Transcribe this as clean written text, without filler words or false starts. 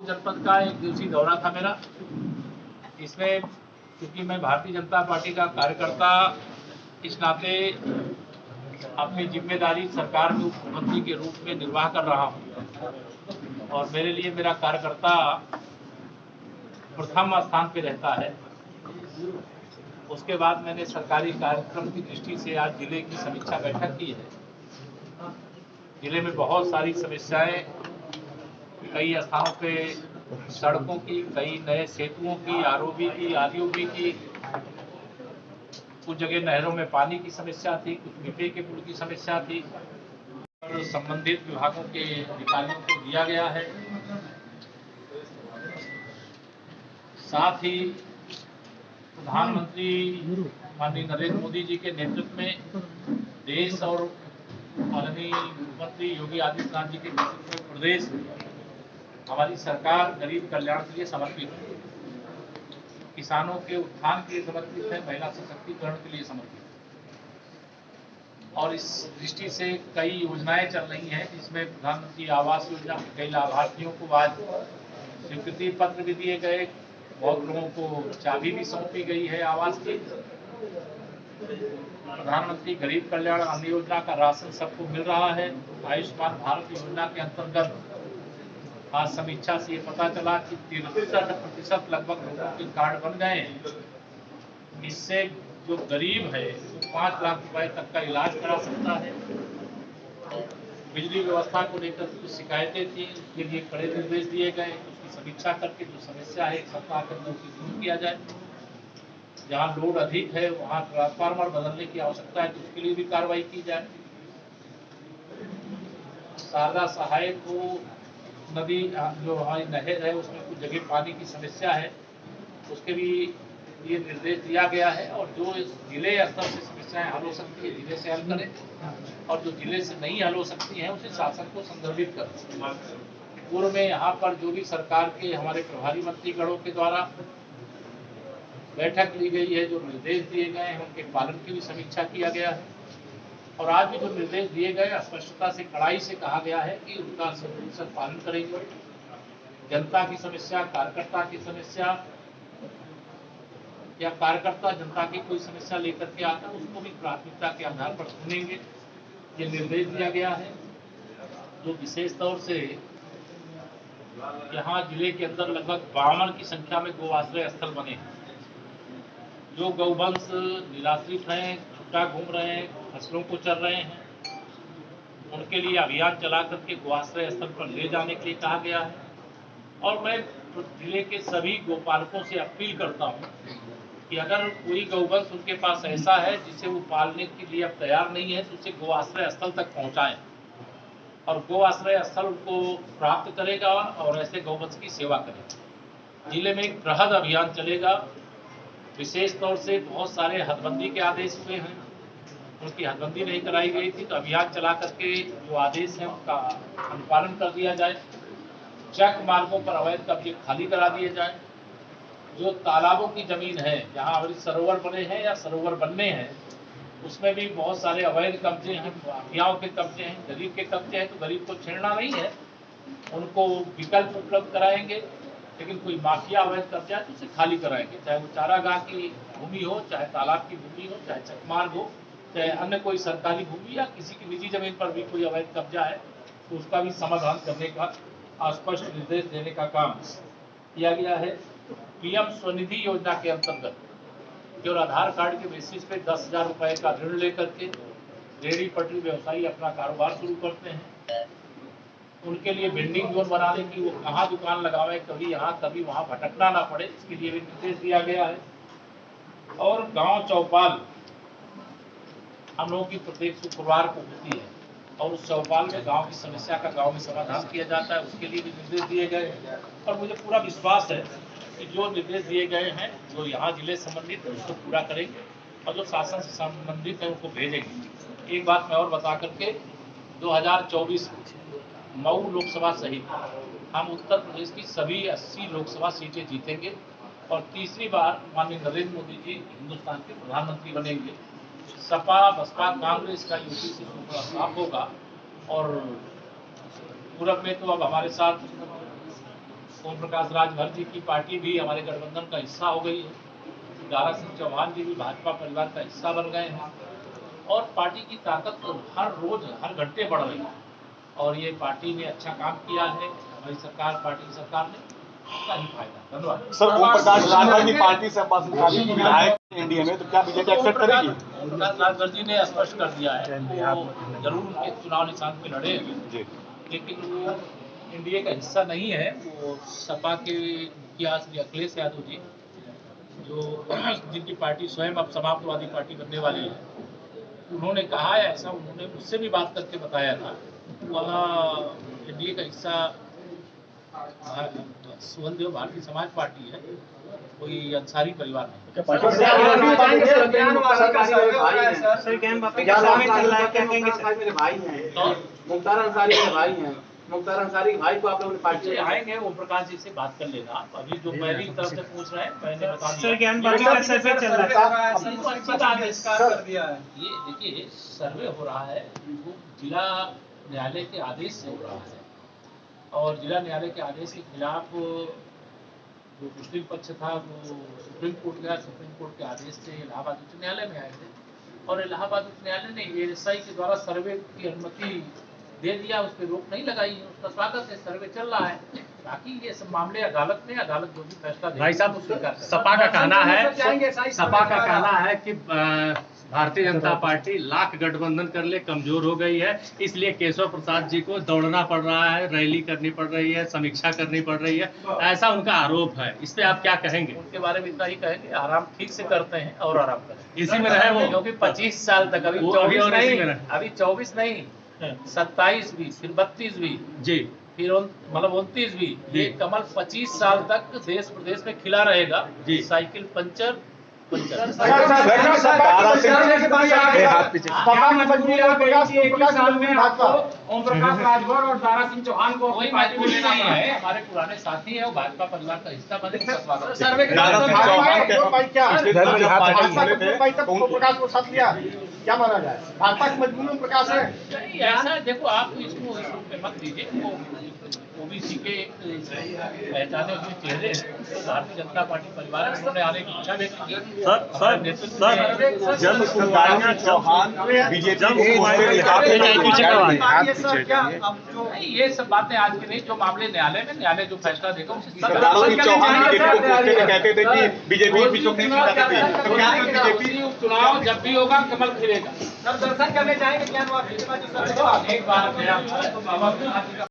जनपद का एक दिवसीय दौरा था मेरा। इसमें क्योंकि मैं भारतीय जनता पार्टी का कार्यकर्ता इस नाते अपनी जिम्मेदारी सरकार में उप मुख्यमंत्री के रूप में निर्वाह कर रहा हूं और मेरे लिए मेरा कार्यकर्ता प्रथम स्थान पे रहता है। उसके बाद मैंने सरकारी कार्यक्रम की दृष्टि से आज जिले की समीक्षा बैठक की है। जिले में बहुत सारी समस्याएं, कई स्थानों पे सड़कों की, कई नए सेतुओं की, आरओबी की, आरयूबी की, कुछ जगह नहरों में पानी की समस्या थी, कुछ मिट्टी के पुल की समस्या थी और संबंधित विभागों के अधिकारियों को दिया गया है। साथ ही प्रधानमंत्री माननीय नरेंद्र मोदी जी के नेतृत्व में देश और माननीय मुख्यमंत्री योगी आदित्यनाथ जी के नेतृत्व में प्रदेश हमारी सरकार गरीब कल्याण के लिए समर्पित है, किसानों के उत्थान के लिए समर्पित है, महिला सशक्तिकरण के लिए समर्पित है। और इस दृष्टि से कई योजनाएं चल रही हैं, जिसमें प्रधानमंत्री आवास योजना के कई लाभार्थियों को आज स्वीकृति पत्र भी दिए गए, बहुत लोगों को चाबी भी सौंपी गई है आवास की। प्रधानमंत्री गरीब कल्याण अन्न योजना का राशन सबको मिल रहा है। आयुष्मान भारत योजना के अंतर्गत आज समीक्षा से ये पता चला कि 63% लगभग लोगों के कार्ड बन गए हैं। इससे जो गरीब है वो 5 लाख रुपए तक का इलाज करा सकता है। बिजली व्यवस्था को लेकर कुछ शिकायतें थी, उसके लिए कड़े निर्देश दिए गए, उसकी समीक्षा करके जो समस्या है 1 सप्ताह के अंदर उसे दूर किया जाए। जहाँ लोड अधिक है वहाँ ट्रांसफार्मर बदलने की आवश्यकता है तो उसके लिए भी कार्रवाई की जाए। शारदा सहायक को नदी जो हमारी नहर है उसमें कुछ जगह पानी की समस्या है, उसके भी ये निर्देश दिया गया है और जो जिले स्तर से समस्याएं हल हो सकती है जिले से हल करें और जो जिले से नहीं हल हो सकती हैं उसे शासन को संदर्भित करें। पूर्व में यहाँ पर जो भी सरकार के हमारे प्रभारी मंत्रीगणों के द्वारा बैठक ली गई है, जो निर्देश दिए गए हैं उनके पालन की भी समीक्षा किया गया है और आज भी जो निर्देश दिए गए स्पष्टता से कड़ाई से कहा गया है कि उनका समुचित पालन करेंगे। जनता की समस्या, कार्यकर्ता की समस्या या कार्यकर्ता जनता की कोई समस्या लेकर के आता है उसको भी प्राथमिकता के आधार पर सुनेंगे, ये निर्देश दिया गया है। जो विशेष तौर से यहाँ जिले के अंदर लगभग 52 की संख्या में गो आश्रय स्थल बने हैं। जो गौवंश निराश्रित हैं, छुट्टा घूम रहे हैं, फसलों को चर रहे हैं, उनके लिए अभियान चला करके गोआश्रय स्थल पर ले जाने के लिए कहा गया है। और मैं जिले के सभी गोपालकों से अपील करता हूं कि अगर कोई गौवंश उनके पास ऐसा है जिसे वो पालने के लिए अब तैयार नहीं है तो उसे गोआश्रय स्थल तक पहुंचाएं और गोआश्रय स्थल उनको प्राप्त करेगा और ऐसे गौवंश की सेवा करेगा। जिले में एक बृहद अभियान चलेगा। विशेष तौर से बहुत सारे हदबंदी के आदेश हुए हैं, उनकी हदबंदी नहीं कराई गई थी तो अभियान चला करके जो आदेश है उनका अनुपालन कर दिया जाए। चक मार्गों पर अवैध कब्जे खाली करा दिए जाए। जो तालाबों की जमीन है जहाँ अवैध सरोवर बने हैं या सरोवर बनने हैं उसमें भी बहुत सारे अवैध कब्जे हैं, माफियाओं के कब्जे हैं, गरीब के कब्जे हैं। तो गरीब को छेड़ना नहीं है, उनको विकल्प उपलब्ध कराएंगे, लेकिन कोई माफिया अवैध कब्जा है तो उसे खाली कराएंगे, चाहे वो चारागाह की भूमि हो, चाहे तालाब की भूमि हो, चाहे चकमार्ग हो, चाहे अन्य कोई सरकारी भूमि या किसी की निजी जमीन पर भी कोई अवैध कब्जा है तो उसका भी समाधान करने का स्पष्ट निर्देश देने का काम किया गया है। पीएम स्वनिधि योजना के अंतर्गत केवल आधार कार्ड के बेसिस पे 10,000 रुपए का ऋण लेकर के रेहड़ी पटरी व्यवसायी अपना कारोबार शुरू करते हैं। उनके लिए वेंडिंग जोन बनाने की, वो कहाँ दुकान लगावे, कभी यहाँ कभी वहाँ भटकना ना पड़े, इसके लिए भी निर्देश दिया गया है। और गांव चौपाल हम लोगों की प्रत्येक शुक्रवार को होती है और उस चौपाल में गांव की समस्या का गांव में समाधान किया जाता है, उसके लिए भी निर्देश दिए गए हैं। और मुझे पूरा विश्वास है कि जो निर्देश दिए गए हैं जो यहाँ जिले संबंधित है उसको पूरा करेंगे और जो शासन से संबंधित है उनको भेजेंगे। एक बात मैं और बता करके 2024 मऊ लोकसभा सहित हम उत्तर प्रदेश की सभी 80 लोकसभा सीटें जीतेंगे और तीसरी बार माननीय नरेंद्र मोदी जी हिंदुस्तान के प्रधानमंत्री बनेंगे। सपा बसपा कांग्रेस का यूपी से सूत्र साफ होगा और पूरब में तो अब हमारे साथ ओम प्रकाश राजभर जी की पार्टी भी हमारे गठबंधन का हिस्सा हो गई है। दारा सिंह चौहान जी भी भाजपा परिवार का हिस्सा बन गए हैं और पार्टी की ताकत हर रोज हर घंटे बढ़ रही है और ये पार्टी ने अच्छा काम किया है। हमारी सरकार, पार्टी की सरकार ने उसका ही फायदा। धन्यवाद। सर, ओम प्रकाश राजभर की पार्टी से अब्बास अंसारी की विधायक एनडीए में, तो क्या बीजेपी एक्सेप्ट करेगी? ओम प्रकाश राजभर जी ने स्पष्ट कर दिया है वो जरूर उनके चुनाव निशान पे लड़े, लेकिन वो एनडीए का हिस्सा नहीं है। वो सपा के मुखिया श्री अखिलेश यादव जी, जो जिनकी पार्टी स्वयं अब समाजवादी पार्टी बनने वाली है, उन्होंने कहा है ऐसा। उन्होंने मुझसे भी बात करके बताया था। वह एनडीए का हिस्सा सुहलदेव भारतीय समाज पार्टी है, कोई अंसारी परिवार नहीं। मुख्तार अंसारी के भाई हैं, मुख्तार अंसारी के भाई को आप लोगों ने पार्टी में आएंगे। ओम प्रकाश जी से बात कर लेना आप। अभी जो मेरी तरफ से पूछ रहे हैं मैंने बता दिया। सर, ज्ञान बाटी का सर्वे चल रहा है। ये देखिए, सर्वे हो रहा है वो जिला न्यायालय के आदेश से हो रहा है और जिला न्यायालय के आदेश के खिलाफ जो मुस्लिम पक्ष था वो सुप्रीम कोर्ट गया। सुप्रीम कोर्ट के आदेश से इलाहाबाद उच्च न्यायालय में आए थे और इलाहाबाद उच्च न्यायालय ने एएसआई के द्वारा सर्वे की अनुमति दे दिया, उस पर रोक नहीं लगाई है। उसका स्वागत है, सर्वे चल रहा है। बाकी ये सब मामले अदालत में, अदालत जो भी फैसला देगी, भाई साहब, स्वीकार सपा का कहना है कि भारतीय जनता पार्टी लाख गठबंधन कर ले कमजोर हो गई है, इसलिए केशव प्रसाद जी को दौड़ना पड़ रहा है, रैली करनी पड़ रही है, समीक्षा करनी पड़ रही है, ऐसा उनका आरोप है। इस पे आप क्या कहेंगे? उनके बारे में इतना ही कहेंगे, आराम ठीक से करते हैं और आराम करें। इसी में रहे वो, क्योंकि 25 साल तक, अभी 24 नहीं, अभी 24 नहीं, 27 भी, फिर 32 भी जी, फिर मतलब 29 भी। ये कमल 25 साल तक देश प्रदेश में खिला रहेगा जी। Cycle puncture puncture. Om Prakash Rajbhar और दारा सिंह चौहान को कोई मजबूरी नहीं है, हमारे पुराने साथी है, वो भाजपा परिवार का हिस्सा बने। प्रकाश को साथ लिया, क्या माना जाए? भाजपा की मजबूरी प्रकाश है। नहीं, ऐसा देखो, आप इसको इस रूप में मत लीजिए। वो ओबीसी के पहचाने हुए चेहरे तो भारतीय जनता पार्टी परिवार में उन्होंने आने की इच्छा व्यक्त की। चौहान बीजेपी ये सब बातें आज की नहीं, जो मामले न्यायालय में, न्यायालय जो फैसला देगा उसे कहते थे कि बीजेपी चुनाव जब भी होगा कमल खिलेगा। दर्शन करने जाएंगे क्या? एक बार